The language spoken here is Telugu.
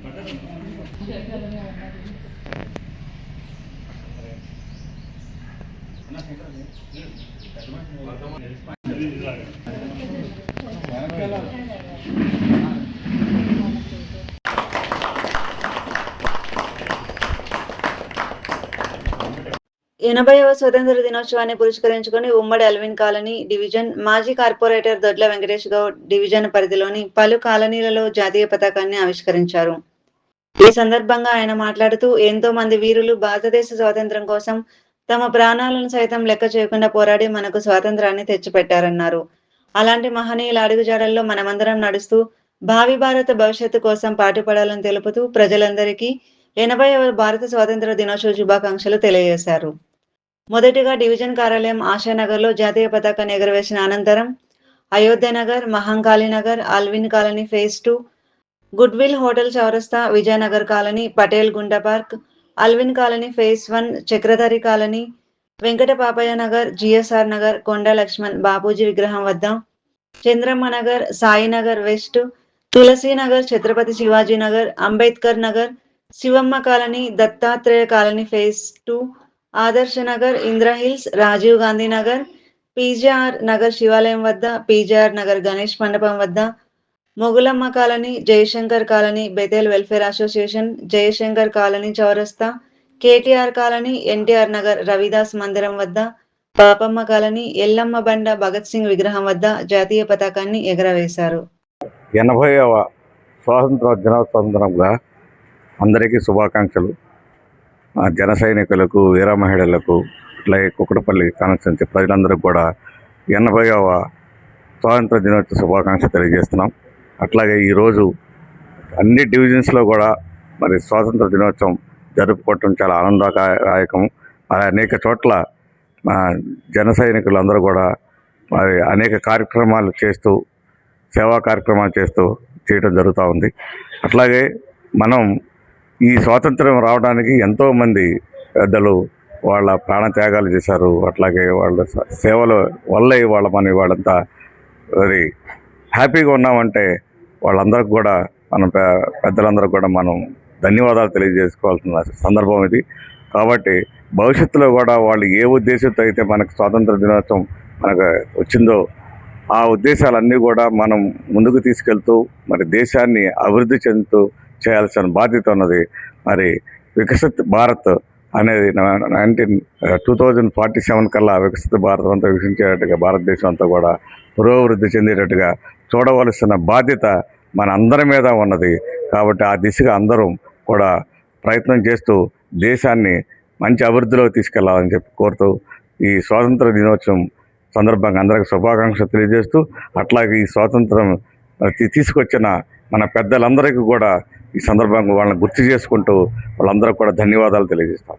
ఎనభైవ స్వతంత్ర దినోత్సవాన్ని పురస్కరించుకుని ఉమ్మడి అల్విన్ కాలనీ డివిజన్ మాజీ కార్పొరేటర్ దొడ్ల వెంకటేష్ గౌడ్ డివిజన్ పరిధిలోని పలు కాలనీలలో జాతీయ పతాకాన్ని ఆవిష్కరించారు. ఈ సందర్భంగా ఆయన మాట్లాడుతూ, ఎంతో మంది వీరులు భారతదేశ స్వాతంత్ర్యం కోసం తమ ప్రాణాలను సైతం లెక్క చేయకుండా పోరాడి మనకు స్వాతంత్రాన్ని తెచ్చిపెట్టారన్నారు. అలాంటి మహనీయుల అడుగుజాడల్లో మనమందరం నడుస్తూ భావి భారత భవిష్యత్తు కోసం పాటుపడాలని తెలుపుతూ ప్రజలందరికీ 80వ భారత స్వాతంత్ర దినోత్సవ శుభాకాంక్షలు తెలియజేశారు. మొదటిగా డివిజన్ కార్యాలయం ఆశానగర్లో జాతీయ పతాకాన్ని ఎగురవేసిన అనంతరం Ayodhyanagar, Mahankalinagar, Alvin colony phase 2, goodwill hotel చౌరస్తా, Vijayanagar colony, Patel Gunda park, Alvin colony phase 1, Chakradhari colony, Venkata Papaiah Nagar, GSR Nagar, Konda Laxman Bapuji విగ్రహం వద్ద, Chandramma Nagar, Sainagar west, Tulasinagar, Chhatrapati Shivaji Nagar, Ambedkar Nagar, Shivamma colony, Dattatreya colony phase 2, Adarsh Nagar, Indra Hills, Rajiv Gandhi Nagar, PJR Nagar శివాలయం వద్ద, పీజేఆర్ నగర్ గణేష్ మండపం వద్ద, Mogulamma colony, Jayashankar colony, Bethell welfare association, Jayashankar colony చౌరస్తా, కేటీఆర్ కాలనీ, ఎన్టీఆర్ నగర్ రవిదాస్ మందిరం వద్ద, పాపమ్మ కాలనీ, ఎల్లమ్మ బండ భగత్ సింగ్ విగ్రహం వద్ద జాతీయ పతాకాన్ని ఎగరవేశారు. 80వ స్వాతంత్ర దినోత్సవం సందర్భంగా అందరికీ శుభాకాంక్షలు. జన సైనికులకు, వీర మహిళలకు, అట్లాగే కుక్కడపల్లి కాన్స్టిట్యున్సీ ప్రజలందరికీ కూడా 80వ స్వాతంత్ర దినోత్సవ శుభాకాంక్షలు తెలియజేస్తున్నాం. అట్లాగే ఈరోజు అన్ని డివిజన్స్లో కూడా మరి స్వాతంత్ర దినోత్సవం జరుపుకోవటం చాలా ఆనందదాయకం. అనేక చోట్ల జన సైనికులు అందరూ కూడా మరి అనేక కార్యక్రమాలు చేస్తూ, సేవా కార్యక్రమాలు చేయడం జరుగుతూ ఉంది. అట్లాగే మనం ఈ స్వాతంత్రం రావడానికి ఎంతోమంది పెద్దలు వాళ్ళ ప్రాణత్యాగాలు చేశారు. అట్లాగే వాళ్ళ సేవల వల్లే వాళ్ళంతా మరి హ్యాపీగా ఉన్నామంటే వాళ్ళందరికీ కూడా మనం పెద్దలందరూ కూడా మనం ధన్యవాదాలు తెలియజేసుకోవాల్సిన సందర్భం ఇది. కాబట్టి భవిష్యత్తులో కూడా వాళ్ళు ఏ ఉద్దేశంతో అయితే మనకు స్వాతంత్ర దినోత్సవం మనకు వచ్చిందో ఆ ఉద్దేశాలన్నీ కూడా మనం ముందుకు తీసుకెళ్తూ మరి దేశాన్ని అభివృద్ధి చెందుతూ చేయాల్సిన బాధ్యత ఉన్నది. మరి వికసిత్ భారత్ అనేది 2047 కల్లా వికసిత భారతం అంతా వికసించేటట్టుగా భారతదేశం అంతా కూడా పురోభివృద్ధి చెందేటట్టుగా చూడవలసిన బాధ్యత మన అందరి మీద ఉన్నది. కాబట్టి ఆ దిశగా అందరం కూడా ప్రయత్నం చేస్తూ దేశాన్ని మంచి అభివృద్ధిలో తీసుకెళ్లాలని చెప్పి కోరుతూ ఈ స్వాతంత్ర దినోత్సవం సందర్భంగా అందరికీ శుభాకాంక్షలు తెలియజేస్తూ, అట్లాగే ఈ స్వాతంత్రం తీసుకొచ్చిన మన పెద్దలందరికీ కూడా ఈ సందర్భంగా వాళ్ళని గుర్తు చేసుకుంటూ వాళ్ళందరూ కూడా ధన్యవాదాలు తెలియజేస్తాం.